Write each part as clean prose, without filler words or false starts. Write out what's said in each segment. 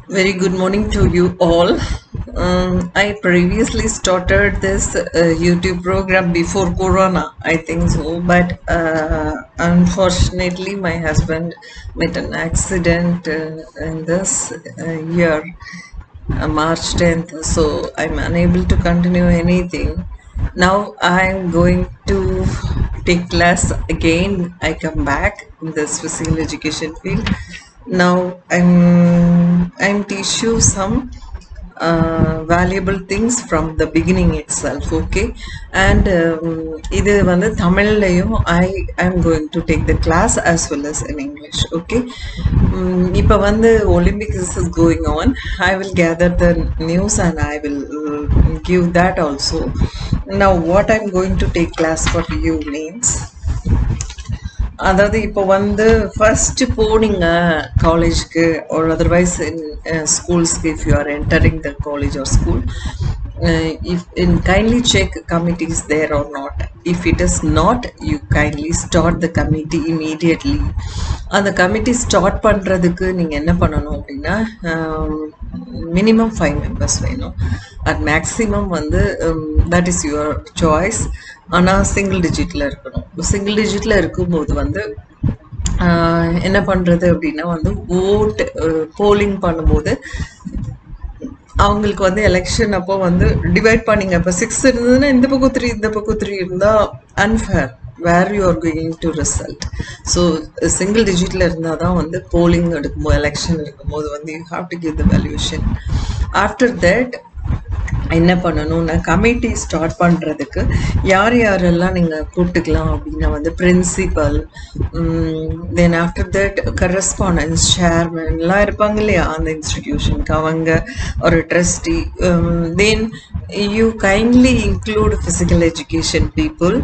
Very good morning to you all. I previously started this YouTube program before Corona, I think so, but unfortunately, my husband met an accident in this year, March 10th, so I'm unable to continue anything. Now I'm going to take class again. I come back in this physical education field. Now I'm teach you some valuable things from the beginning itself, okay? And இது வந்து தமிழ்லையும் I'm going to take the class as well as in English, okay? இப்போ வந்து Olympics is going on. I will gather the news and I will give that also. Now what I'm going to take class for you means, அதாவது இப்போ வந்து first போனீங்க காலேஜ்க்கு or otherwise in ஸ்கூல்ஸ்க்கு if you are entering the college or school if in kindly check committee is there or not. If it is not, you kindly start the committee immediately. அந்த committee start பண்ணுறதுக்கு நீங்கள் என்ன பண்ணணும் அப்படின்னா minimum 5 members வேணும். At maximum வந்து that is your choice. ஆனால் single டிஜிட்டில் இருக்கணும். சிங்கிள் டிஜிட்டில் இருக்கும்போது வந்து என்ன பண்ணுறது அப்படின்னா வந்து ஓட் போலிங் பண்ணும்போது அவங்களுக்கு வந்து எலெக்ஷன் அப்போ வந்து டிவைட் பண்ணிங்க. இப்போ 6 இருந்ததுன்னா இந்த பக்கம் 3 இந்த பக்கம் 3 இருந்தால் unfair where you are going to result. So single டிஜிட்டில் இருந்தால் தான் வந்து போலிங் எடுக்கும்போது எலெக்ஷன் இருக்கும்போது வந்து you have to give the valuation. After that என்ன பண்ணணும்னா கமிட்டி ஸ்டார்ட் பண்ணுறதுக்கு யார் யாரெல்லாம் நீங்கள் கூப்பிட்டுக்கலாம் அப்படின்னா வந்து principal, then after that correspondence, சேர்மன்லாம் இருப்பாங்க இல்லையா அந்த இன்ஸ்டிடியூஷனுக்கு, அவங்க ஒரு trustee. Then you kindly include physical education people,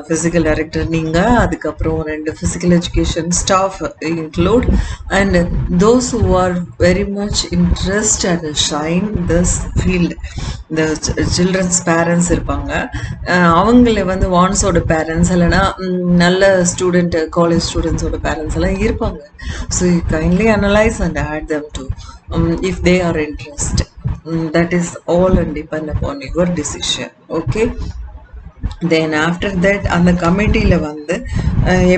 physical director நீங்கள், அதுக்கப்புறம் 2 physical education staff include, and those who are very much interest and shine this field. இந்த சில்ட்ரன்ஸ் பேரண்ட்ஸ் இருப்பாங்க, அவங்கள வந்து வான்ஸோட பேரண்ட்ஸ் இல்லைன்னா நல்ல ஸ்டூடெண்ட் காலேஜ் ஸ்டூடெண்ட்ஸோட பேரண்ட்ஸ் எல்லாம் இருப்பாங்க. So you kindly analyse and add them to if they are interest. That is all and depend upon your decision, okay? Then after that அந்த கமிட்டியில் வந்து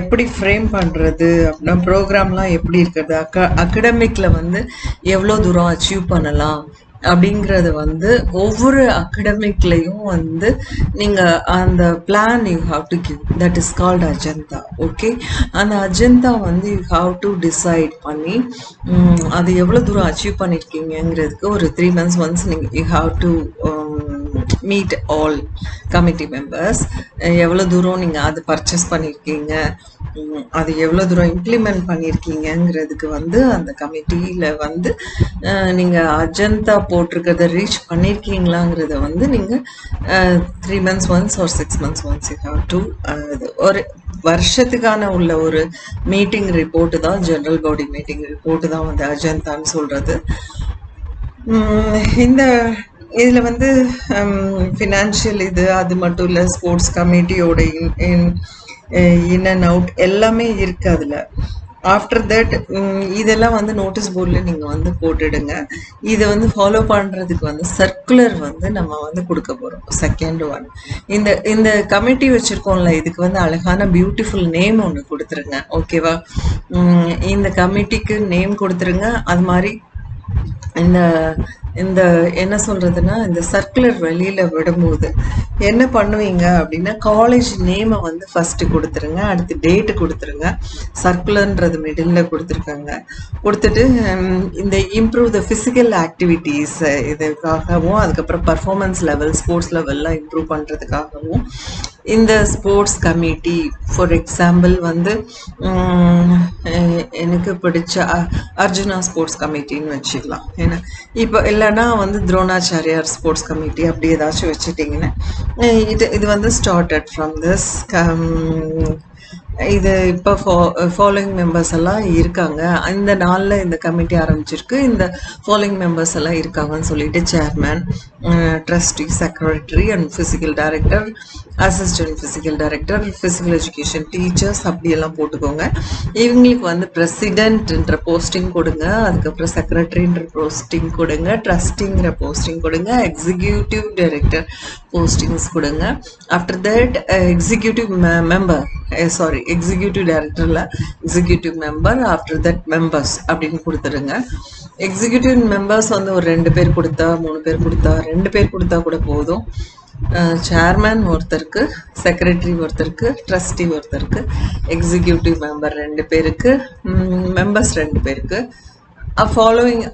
எப்படி ஃப்ரேம் பண்ணுறது அப்படின்னா ப்ரோக்ராம்லாம் எப்படி இருக்கிறது, அகடமிக்கில் வந்து எவ்வளோ தூரம் அச்சீவ் பண்ணலாம் அப்படிங்கிறது வந்து ஒவ்வொரு அகடமிக்லையும் வந்து நீங்கள் அந்த plan you have to give. That is called agenda, okay? அந்த அஜந்தா வந்து யூ ஹாவ் டு டிசைட் பண்ணி அது எவ்வளோ தூரம் அச்சீவ் பண்ணியிருக்கீங்கிறதுக்கு ஒரு 3 months ஒன்ஸ் நீங்கள் you have to meet all committee members. எவ்வளோ தூரம் நீங்கள் அது பர்ச்சேஸ் பண்ணியிருக்கீங்க, அது எவ்வளோ தூரம் இம்ப்ளிமெண்ட் பண்ணியிருக்கீங்கிறதுக்கு வந்து அந்த கமிட்டியில் வந்து நீங்கள் அஜந்தா போட்டிருக்கிறத ரீச் பண்ணியிருக்கீங்களாங்கிறத வந்து நீங்கள் 3 months once or 6 months once you have to. ஒரு வருஷத்துக்கான உள்ள ஒரு மீட்டிங் ரிப்போர்ட்டு தான், ஜென்ரல் பாடி மீட்டிங் ரிப்போர்ட்டு தான் வந்து அஜந்தான்னு சொல்கிறது. இந்த இதில் வந்து ஃபினான்ஷியல் இது அது மட்டும் இல்லை, ஸ்போர்ட்ஸ் கமிட்டியோட இன் அண்ட் அவுட் எல்லாமே இருக்குது அதில். ஆஃப்டர் தட் இதெல்லாம் வந்து நோட்டீஸ் போர்டில் நீங்கள் வந்து போட்டுடுங்க. இதை வந்து ஃபாலோ பண்ணுறதுக்கு வந்து சர்க்குலர் வந்து நம்ம வந்து கொடுக்க போகிறோம். செகண்ட் ஒன், இந்த கமிட்டி வச்சுருக்கோம்ல, இதுக்கு வந்து அழகான பியூட்டிஃபுல் நேம் ஒன்று கொடுத்துருங்க, ஓகேவா? இந்த கமிட்டிக்கு நேம் கொடுத்துருங்க. அது மாதிரி இந்த என்ன சொல்கிறதுனா, இந்த சர்க்குலர் வெளியில் விடும்போது என்ன பண்ணுவீங்க அப்படின்னா காலேஜ் நேமை வந்து ஃபஸ்ட்டு கொடுத்துருங்க, அடுத்து டேட்டு கொடுத்துருங்க. சர்க்குலர்ன்றது மிடில் கொடுத்துருக்காங்க. கொடுத்துட்டு இந்த இம்ப்ரூவ் த ஃபிசிக்கல் ஆக்டிவிட்டீஸ் இதுக்காகவும், அதுக்கப்புறம் பர்ஃபார்மன்ஸ் லெவல் ஸ்போர்ட்ஸ் லெவல்லாம் இம்ப்ரூவ் பண்ணுறதுக்காகவும் இந்த ஸ்போர்ட்ஸ் கமிட்டி, ஃபார் எக்ஸாம்பிள் வந்து எனக்கு பிடிச்ச அர்ஜுனா ஸ்போர்ட்ஸ் கமிட்டின்னு வச்சுக்கலாம். ஏன்னா இப்போ இல்லைன்னா வந்து துரோணாச்சாரியார் ஸ்போர்ட்ஸ் கமிட்டி அப்படி ஏதாச்சும் வச்சுட்டிங்கன்னா இது வந்து ஸ்டார்டட் ஃப்ரம் திஸ். இது இப்போ ஃபாலோயிங் மெம்பர்ஸ் எல்லாம் இருக்காங்க, இந்த நாளில் இந்த கமிட்டி ஆரம்பிச்சிருக்கு, இந்த ஃபாலோயிங் மெம்பர்ஸ் எல்லாம் இருக்காங்கன்னு சொல்லிட்டு chairman, trustee, secretary and physical director assistant physical director, physical education teachers அப்படியெல்லாம் போட்டுக்கோங்க. இவங்களுக்கு வந்து பிரசிடென்ட்ன்ற போஸ்டிங் கொடுங்க, அதுக்கப்புறம் செக்ரட்டரின்ற போஸ்டிங் கொடுங்க, ட்ரஸ்டிங்கிற போஸ்டிங் கொடுங்க, எக்ஸிக்யூட்டிவ் டைரக்டர் போஸ்டிங்ஸ் கொடுங்க. After that executive member executive டைரக்டரில் executive member, after that members அப்படின்னு கொடுத்துருங்க. எக்ஸிக்யூட்டிவ் மெம்பர்ஸ் வந்து ஒரு 2 பேர் கொடுத்தா 3 பேர் கொடுத்தா 2 பேர் கொடுத்தா கூட போதும். சேர்மேன் ஒருத்தருக்கு, செக்ரட்டரி ஒருத்தருக்கு, ட்ரஸ்டி ஒருத்தருக்கு, எக்ஸிக்யூட்டிவ் மெம்பர் 2 பேருக்கு, மெம்பர்ஸ் 2 பேருக்கு, following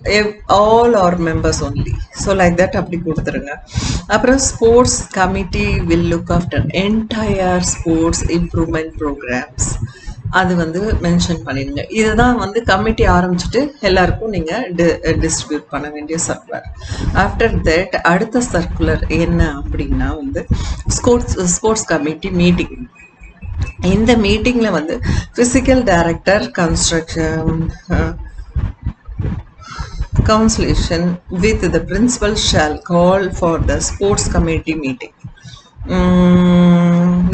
all are members only. So like that அப்படி கொடுத்துருங்க. அப்புறம் sports committee will look after entire sports improvement programmes, அது வந்து மென்ஷன் பண்ணிடுங்க. இதுதான் வந்து கமிட்டி ஆரம்பிச்சுட்டு எல்லாருக்கும் நீங்கள் டிஸ்ட்ரிபியூட் பண்ண வேண்டிய சர்க்குலர். ஆஃப்டர் தட் அடுத்த சர்க்குலர் என்ன அப்படின்னா வந்து ஸ்போர்ட்ஸ் கமிட்டி மீட்டிங். இந்த மீட்டிங்கில் வந்து physical director, construction Consultation with the principal shall call for the sports committee meeting.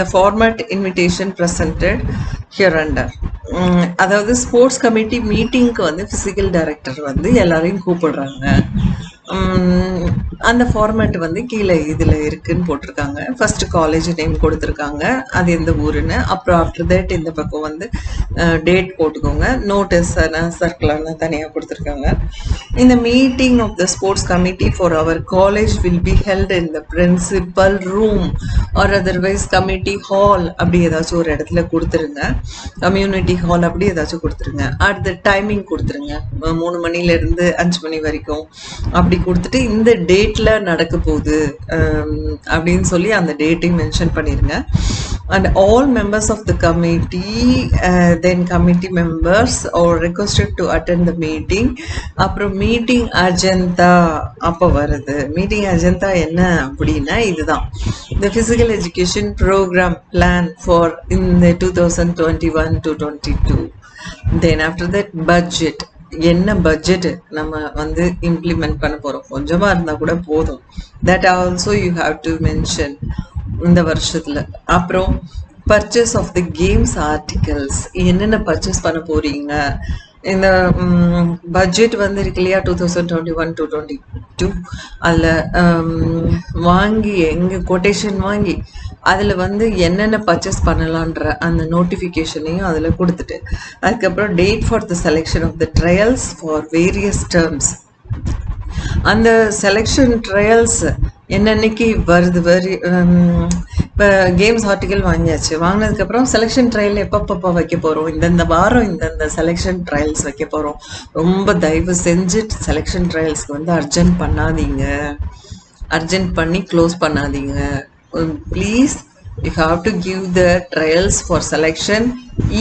The format invitation presented hereunder. அதாவது ஸ்போர்ட்ஸ் கமிட்டி மீட்டிங்க்கு வந்து ஃபிசிக்கல் டைரக்டர் வந்து எல்லாரையும் கூப்பிடுறாங்க. அந்த ஃபார்மேட் வந்து கீழே இதில் இருக்குன்னு போட்டிருக்காங்க. ஃபர்ஸ்ட் காலேஜ் நேம் கொடுத்துருக்காங்க, அது எந்த ஊருன்னு. அப்புறம் ஆஃப்டர் தட் இந்த பக்கம் வந்து டேட் போட்டுக்கோங்க. நோட்டீஸ் சர்க்குலர்னு தனியாக கொடுத்துருக்காங்க. இந்த meeting of the sports committee for our college will be held in the principal room or otherwise committee hall, அப்படி ஏதாச்சும் ஒரு இடத்துல கொடுத்துருங்க. கம்யூனிட்டி ஹால் அப்படி ஏதாச்சும் கொடுத்துருங்க. அடுத்த டைமிங் கொடுத்துருங்க, 3 மணிலேருந்து 5 மணி வரைக்கும் அப்படி கொடுத்துட்டு இந்த டேட்ல நடக்க போகுது அப்படின்னு சொல்லி அந்த டேட்டையும் மென்ஷன் பண்ணிருங்க. And all members of the committee, then committee members are requested to attend the meeting. அப்புறம் மீட்டிங் அஜெண்டா அப்போ வருது. மீட்டிங் அஜெண்டா என்ன அப்படின்னா இதுதான், the physical education program plan for in the 2021 to 22. Then after that budget, என்ன budget நம்ம வந்து implement பண்ண போகிறோம், கொஞ்சமாக இருந்தால் கூட போதும். That also you have to mention இந்த வருஷத்தில். அப்புறம் purchase of the games articles, என்னென்ன பர்ச்சேஸ் பண்ண போகிறீங்க. இந்த பட்ஜெட் வந்து இருக்கு இல்லையா, 2021 to 22, அதில் வாங்கி எங்கள் கொட்டேஷன் வாங்கி அதில் வந்து என்னென்ன பர்ச்சேஸ் பண்ணலான்ற அந்த நோட்டிஃபிகேஷனையும் அதில் கொடுத்துட்டு, அதுக்கப்புறம் date for the selection of the trials for various terms. அந்த செலெக்ஷன் ட்ரையல்ஸ் என்னன்னைக்கு வருது, இப்போ கேம்ஸ் ஆர்டிக்கல் வாங்கியாச்சு, வாங்கினதுக்கப்புறம் செலெக்ஷன் ட்ரையல் எப்பப்போ வைக்க போகிறோம், இந்தந்த வாரம் இந்தந்த செலெக்ஷன் ட்ரையல்ஸ் வைக்க போகிறோம். ரொம்ப தயவு செஞ்சு செலெக்ஷன் ட்ரையல்ஸ்க்கு வந்து அர்ஜென்ட் பண்ணாதீங்க, அர்ஜென்ட் பண்ணி க்ளோஸ் பண்ணாதீங்க. Please, you have to give the trials for selection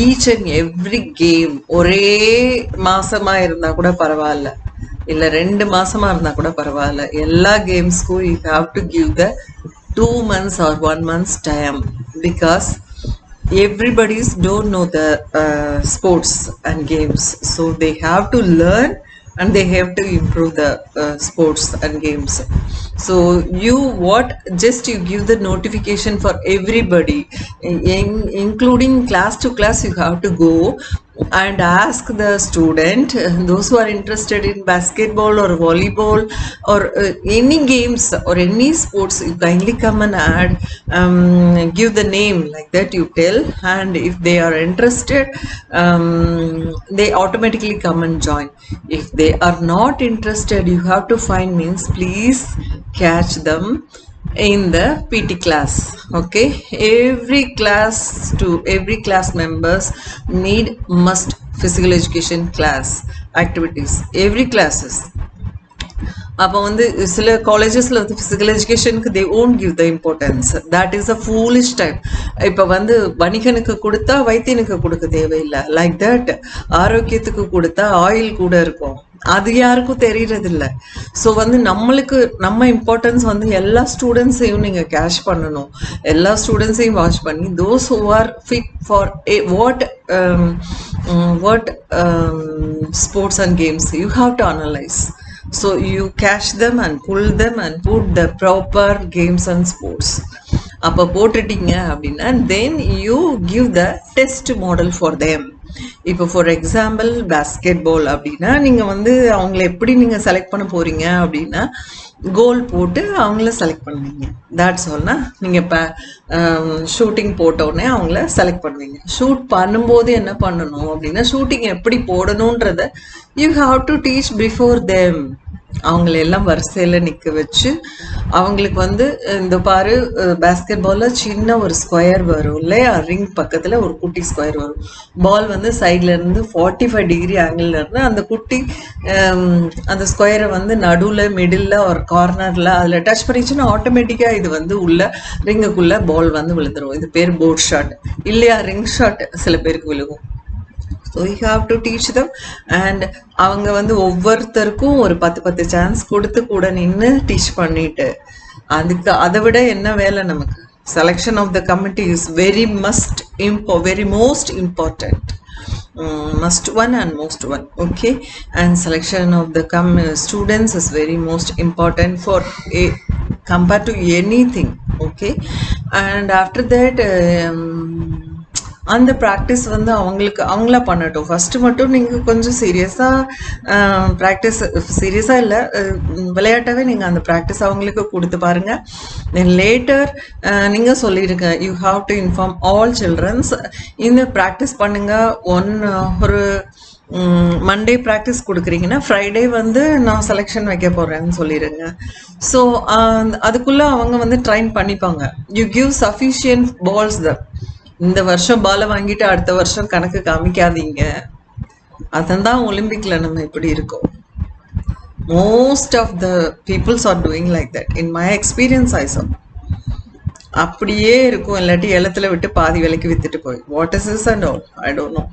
each and every game. ஒரே மாசமா இருந்தா கூட பரவாயில்ல, இல்ல 2 மாசமா இருந்தா கூட பரவாயில்ல, எல்லா கேம்ஸ்க்கும் you have to give the 2 months or 1 month's time, because everybody's don't know the sports and games, so they have to learn and they have to improve the sports and games. So you just you give the notification for everybody, including class to class. You have to go and ask the student, those who are interested in basketball or volleyball or any games or any sports, you kindly come and add, give the name like that, you tell, and if they are interested, they automatically come and join. If they are not interested, you have to find means, please catch them in the PT class. Okay, every class members must physical education class activities, every classes. அப்போ வந்து சில காலேஜஸில் வந்து physical எஜுகேஷனுக்கு they won't give the importance. That is a foolish time. இப்போ வந்து வணிகனுக்கு கொடுத்தா வைத்தியனுக்கு கொடுக்க தேவையில்லை, லைக் தட். ஆரோக்கியத்துக்கு கொடுத்தா ஆயில் கூட இருக்கும், அது யாருக்கும் தெரியறதில்ல. ஸோ வந்து நம்ம இம்பார்ட்டன்ஸ் வந்து எல்லா ஸ்டூடெண்ட்ஸையும் நீங்கள் கேஷ் பண்ணணும், எல்லா ஸ்டூடெண்ட்ஸையும் வாட்ச் பண்ணி those who are fit for what sports and games you have to analyze. So you catch them and pull them and put the proper games and sports. அப்போ போட்டுட்டீங்க அப்படின்னா then you give the test model for them. இப்போ for example basket பால் அப்படின்னா நீங்கள் வந்து அவங்கள எப்படி நீங்கள் select பண்ண போறீங்க அப்படின்னா கோல் போட்டு அவங்கள செலக்ட் பண்ணுவீங்க. தட்ஸ் ஆல்னா நீங்கள் இப்போ ஷூட்டிங் போட்டோடனே அவங்கள செலக்ட் பண்ணுவீங்க. ஷூட் பண்ணும்போது என்ன பண்ணணும் அப்படின்னா ஷூட்டிங் எப்படி போடணுன்றத you have to teach before them. அவங்கள எல்லாம் வரிசையில் நிற்க வச்சு அவங்களுக்கு வந்து இந்த பாரு பேஸ்கெட் பாலில் சின்ன ஒரு ஸ்கொயர் வரும் இல்லையா, ரிங் பக்கத்தில் ஒரு குட்டி ஸ்கொயர் வரும். பால் வந்து சைட்லேருந்து 45 டிகிரி ஆங்கிள் இருந்து அந்த குட்டி அந்த ஸ்கொயரை வந்து நடுவில் மிடில் ஒரு கார்னரில் அதில் டச் பண்ணிச்சுன்னா ஆட்டோமேட்டிக்காக இது வந்து உள்ள ரிங்குக்குள்ளே பால் வந்து விழுந்துடும். இது பேர் போர்ட் ஷாட் இல்லையா, ரிங் ஷாட் சில பேருக்கு விழுகும். So you have to teach them. And அவங்க வந்து ஒவ்வொருத்தருக்கும் ஒரு 10 சான்ஸ் கொடுத்து கூட நின்று டீச் பண்ணிட்டு அதுக்கு அதை விட என்ன வேலை நமக்கு. Selection of the committee is very most important. Must one and most one, okay. And selection of the students is very most important for compared to anything, okay. And after that அந்த practice வந்து அவங்களா பண்ணட்டும். First மட்டும் நீங்கள் கொஞ்சம் சீரியஸாக இல்லை விளையாட்டாகவே நீங்கள் அந்த ப்ராக்டிஸ் அவங்களுக்கு கொடுத்து பாருங்கள். தென் லேட்டர் நீங்கள் சொல்லிடுங்க, you have to inform all childrens. இந்த ப்ராக்டிஸ் பண்ணுங்கள். ஒரு மண்டே ப்ராக்டிஸ் கொடுக்குறீங்கன்னா ஃப்ரைடே வந்து நான் செலெக்ஷன் வைக்க போகிறேன்னு சொல்லிடுங்க. ஸோ அதுக்குள்ளே அவங்க வந்து ட்ரைன் பண்ணிப்பாங்க. யூ கிவ் சஃபிஷியன்ட் பால்ஸ் த. இந்த வருஷம் பாலை வாங்கிட்டு அடுத்த வருஷம் கணக்கு காமிக்காதீங்க. அதான் ஒலிம்பிக்ல நம்ம இப்படி இருக்கோம். Most of the peoples are doing like that. In my experience I saw அப்படியே இருக்கும். இல்லாட்டி ஏலத்தில் விட்டு பாதி விலைக்கு வித்துட்டு போய் what is is and all I don't know.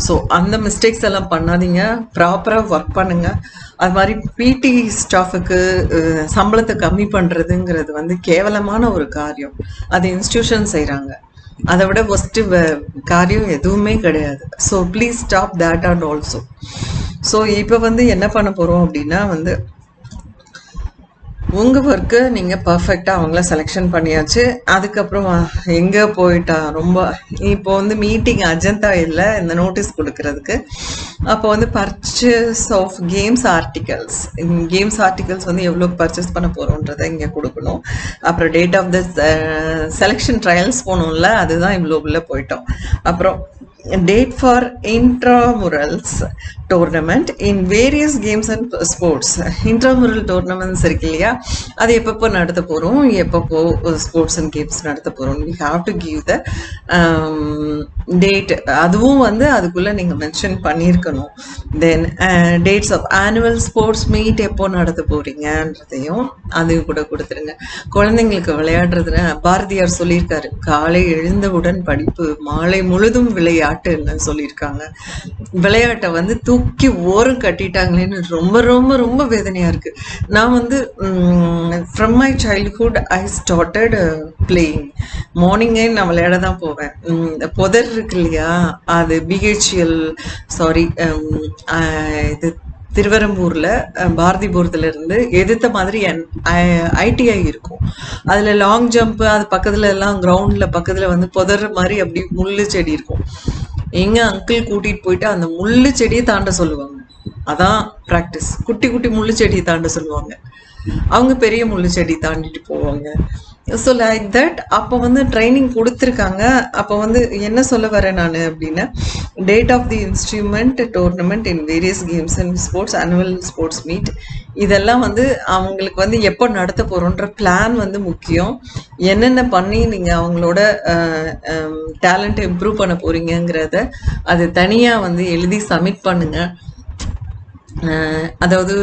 So அந்த மிஸ்டேக்ஸ் எல்லாம் பண்ணாதீங்க. ப்ராப்பராக ஒர்க் பண்ணுங்க. அது மாதிரி பிடி ஸ்டாஃபுக்கு சம்பளத்தை கம்மி பண்ணுறதுங்கிறது வந்து கேவலமான ஒரு காரியம். அது இன்ஸ்டிடியூஷன் செய்கிறாங்க. அதை விட ஃபஸ்ட்டு காரியம் எதுவுமே கிடையாது. So please stop that and also. So இப்போ வந்து என்ன பண்ண போகிறோம் அப்படின்னா வந்து உங்கள் ஒர்க்கு நீங்கள் பர்ஃபெக்டாக அவங்கள செலெக்ஷன் பண்ணியாச்சு. அதுக்கப்புறம் எங்கே போயிட்டா ரொம்ப இப்போ வந்து மீட்டிங் அஜெண்டா இல்லை இந்த நோட்டீஸ் கொடுக்கறதுக்கு. அப்போ வந்து பர்ச்சேஸ் ஆஃப் கேம்ஸ் ஆர்டிகல்ஸ் வந்து எவ்வளோ பர்ச்சேஸ் பண்ண போகிறோன்றதை இங்கே கொடுக்கணும். அப்புறம் date of the selection trials போகணும்ல, அதுதான் இவ்வளோ உள்ள போயிட்டோம். அப்புறம் date for intramurals tournament in various games and sports. intramural tournaments இருக்கு இல்லையா, அது எப்பப்போ நடத்த போகிறோம், எப்பப்போ ஸ்போர்ட்ஸ் அண்ட் கேம்ஸ் நடத்த போகிறோம். we have to give the date. அதுவும் வந்து அதுக்குள்ளே நீங்கள் மென்ஷன் பண்ணியிருக்கணும். Then dates of annual sports meet எப்போ நடத்த போகிறீங்கன்றதையும் அதையும் கூட கொடுத்துருங்க. குழந்தைங்களுக்கு விளையாடுறதுன்னு பாரதியார் சொல்லியிருக்காரு, காலை எழுந்தவுடன் படிப்பு, மாலை முழுதும் விளையாட்டுன்னு சொல்லியிருக்காங்க. விளையாட்டை வந்து தூக்கி ஓரம் கட்டிட்டாங்களேன்னு ரொம்ப ரொம்ப ரொம்ப வேதனையா இருக்கு. நான் வந்து from my childhood I started playing. மார்னிங்கே நான் விளையாட தான் போவேன். புதர் இருக்கு இல்லையா, அது பிஹெச்எல் இது திருவரம்பூரில் பாரதிபுரத்துல இருந்து எதிர்த்த மாதிரி ஐடிஐ இருக்கும். அதில் லாங் ஜம்ப்பு அது பக்கத்தில் எல்லாம் கிரவுண்டில் பக்கத்தில் வந்து புதர் மாதிரி அப்படி முள்ளு செடி இருக்கும். எங்கள் அங்கிள் கூட்டிகிட்டு போயிட்டு அந்த முள்ளு செடியை தாண்ட சொல்லுவாங்க. அதான் ப்ராக்டிஸ். குட்டி குட்டி முள்ளு செடியை தாண்ட சொல்லுவாங்க, அவங்க பெரிய முள்ளு செடி தாண்டிட்டு போவாங்க. So like that. அப்போ வந்து ட்ரைனிங் கொடுத்துருக்காங்க. அப்போ வந்து என்ன சொல்ல வரேன் நான் அப்படின்னா, date of the instrument tournament in various games and sports, annual sports meet, இதெல்லாம் வந்து அவங்களுக்கு வந்து எப்போ நடத்த போகிறோன்ற பிளான் வந்து முக்கியம். என்னென்ன பண்ணி நீங்கள் அவங்களோட டேலண்ட்டை இம்ப்ரூவ் பண்ண போகிறீங்கிறத அது தனியாக வந்து எழுதி சப்மிட் பண்ணுங்கள். அதாவது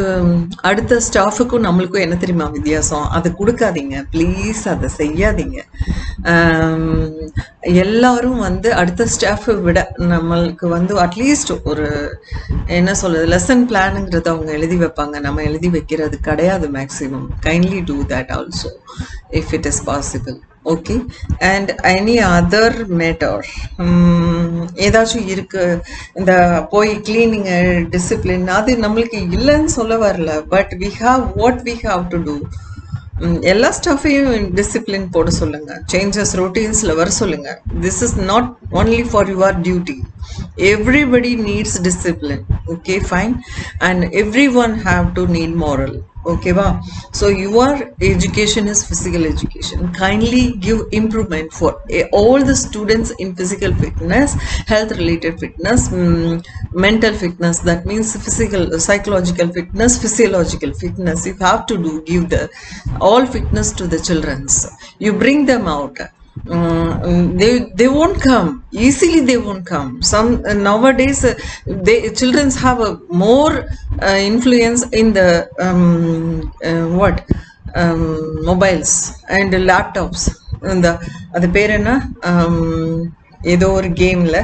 அடுத்த ஸ்டாஃபுக்கும் நம்மளுக்கும் என்ன தெரியுமா வித்தியாசம், அது கொடுக்காதீங்க ப்ளீஸ், அதை செய்யாதீங்க. எல்லாரும் வந்து அடுத்த ஸ்டாஃபை விட நம்மளுக்கு வந்து அட்லீஸ்ட் ஒரு என்ன சொல்றது லெசன் பிளானுங்கிறத அவங்க எழுதி வைப்பாங்க, நம்ம எழுதி வைக்கிறது கிடையாது maximum. Kindly do that also if it is possible. Okay. And any other matter ஏதாச்சும் இருக்கு, இந்த போய் கிளீனிங் டிசிப்ளின் அது நம்மளுக்கு இல்லைன்னு சொல்ல வரல. But we have what we have to do. எல்லா ஸ்டாஃபையும் டிசிப்ளின் போட சொல்லுங்க, சேஞ்சஸ் ரொட்டீன்ஸ்ல வர சொல்லுங்க. This is not only for your duty. Everybody needs discipline. Okay fine. And every one have to need moral. Okay wow. So your education is physical education. Kindly give improvement for all the students in physical fitness, health related fitness, mental fitness, that means physical, psychological fitness, physiological fitness. You have to do give the all fitness to the childrens. You bring them out. They won't come easily. They won't come. Some nowadays childrens have a more influence in the what mobiles and laptops. அது பேர் என்ன, ஏதோ ஒரு கேம்ல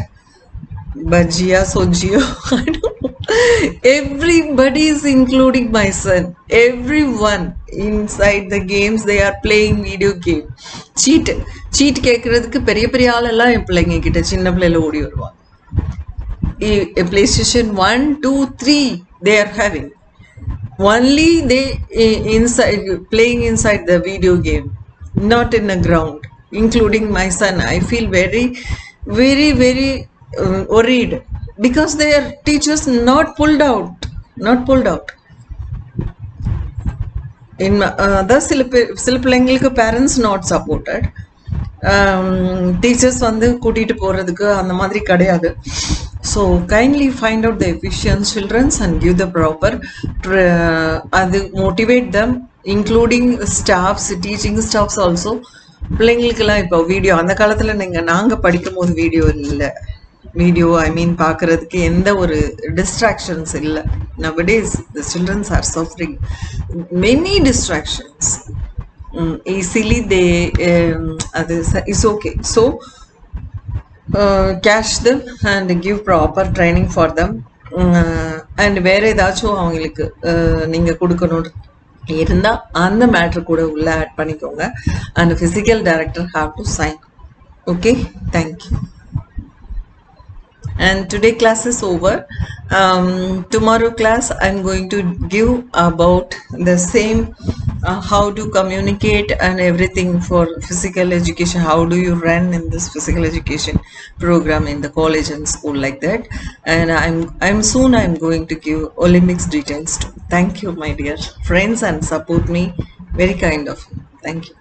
Bajia, Sojio, I don't know. Everybody is including my son. Everyone inside the games, they are playing video game. Cheat கேட்கறதுக்கு பெரிய பெரிய ஆளெல்லாம் என் பிள்ளைங்க கிட்ட சின்ன பிள்ளைல ஓடி வருவாங்க. PlayStation 1, 2, 3 they are having. Only they inside playing inside the video game, not in a ground. Including my son, I feel very, very, very worried because their teachers not pulled out. In the சில பிள்ளைங்களுக்கு parents not supported. Teachers வந்து கூட்டிட்டு போறதுக்கு அந்த மாதிரி கிடையாது. So kindly find out the efficient children and give the proper அது motivate them, including staffs, teaching staffs also. பிள்ளைங்களுக்கெல்லாம் இப்போ வீடியோ, அந்த காலத்துல நாங்க படிக்கும் போது வீடியோ இல்லை. வீடியோ ஐ மீன் பார்க்கறதுக்கு எந்த ஒரு டிஸ்ட்ராக்ஷன்ஸ் இல்லை. nowadays the children are suffering many distractions. Easily they is okay. So catch them and give proper training for them. And வேற ஏதாச்சும் அவங்களுக்கு நீங்க கொடுக்கணும் இருந்தா அந்த மேட்டர் கூட உள்ள ஆட் பண்ணிக்கோங்க. and physical director have to sign. Okay, thank you. And today class is over. Tomorrow class I'm going to give about the same how to communicate and everything for physical education. How do you run in this physical education program in the college and school, like that. And I'm going to give Olympics details too. Thank you my dear friends, and support me, very kind of you. Thank you.